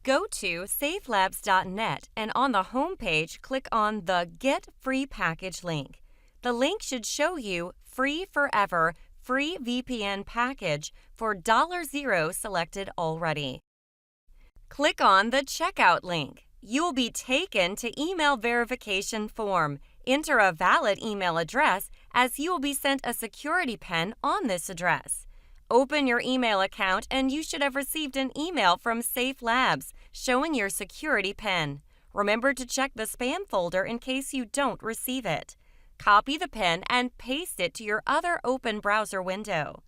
Go to SafeLabs.net and on the home page, click on the Get Free Package link. The link should show you Free Forever Free VPN Package for $0 selected already. Click on the Checkout link. You will be taken to Email Verification Form. Enter a valid email address as you will be sent a security pin on this address. Open your email account and you should have received an email from SafeLabs showing your security pin. Remember to check the spam folder in case you don't receive it. Copy the pin and paste it to your other open browser window.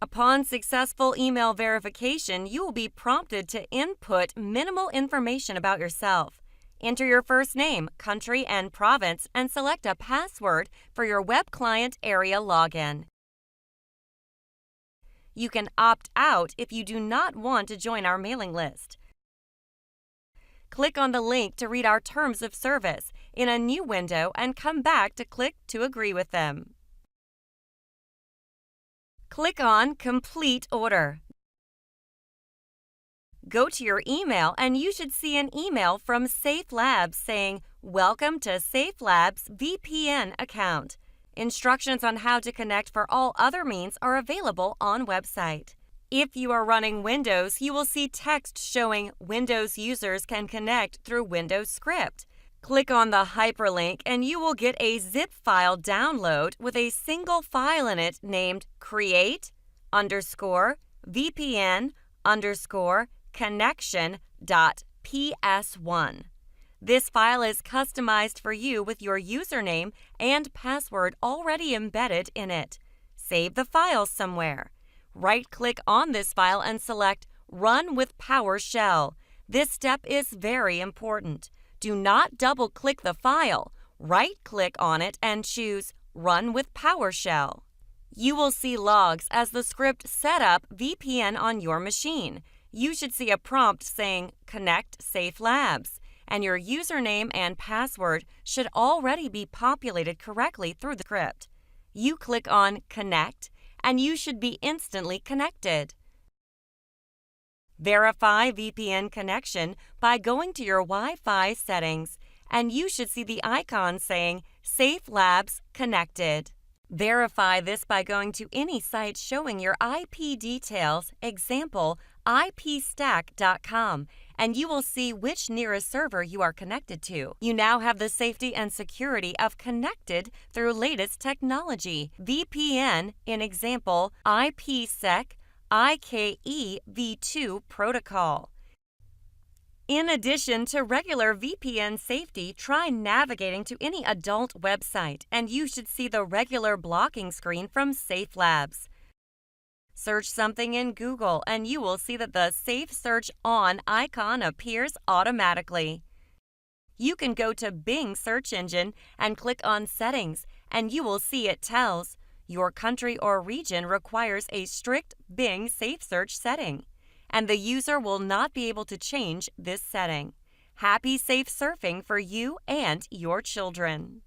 Upon successful email verification, you will be prompted to input minimal information about yourself. Enter your first name, country, and province and select a password for your web client area login. You can opt out if you do not want to join our mailing list. Click on the link to read our terms of service in a new window and come back to click to agree with them. Click on Complete Order. Go to your email and you should see an email from SafeLabs saying, "Welcome to SafeLabs VPN account." Instructions on how to connect for all other means are available on website. If you are running Windows, you will see text showing Windows users can connect through Windows Script. Click on the hyperlink and you will get a zip file download with a single file in it named create_VPN_connection.ps1. This file is customized for you with your username and password already embedded in it. Save the file somewhere. Right-click on this file and select Run with PowerShell. This step is very important. Do not double-click the file. Right-click on it and choose Run with PowerShell. You will see logs as the script set up VPN on your machine. You should see a prompt saying Connect SafeLabs, and your username and password should already be populated correctly through the script. You click on Connect, and you should be instantly connected. Verify VPN connection by going to your Wi-Fi settings, and you should see the icon saying SafeLabs Connected. Verify this by going to any site showing your IP details, example, ipstack.com, and you will see which nearest server you are connected to. You now have the safety and security of connected through latest technology. VPN, in example, IPsec IKE v2 protocol. In addition to regular VPN safety, try navigating to any adult website, and you should see the regular blocking screen from SafeLabs. Search something in Google, and you will see that the Safe Search On icon appears automatically. You can go to Bing search engine and click on Settings, and you will see it tells your country or region requires a strict Bing Safe Search setting, and the user will not be able to change this setting. Happy safe surfing for you and your children!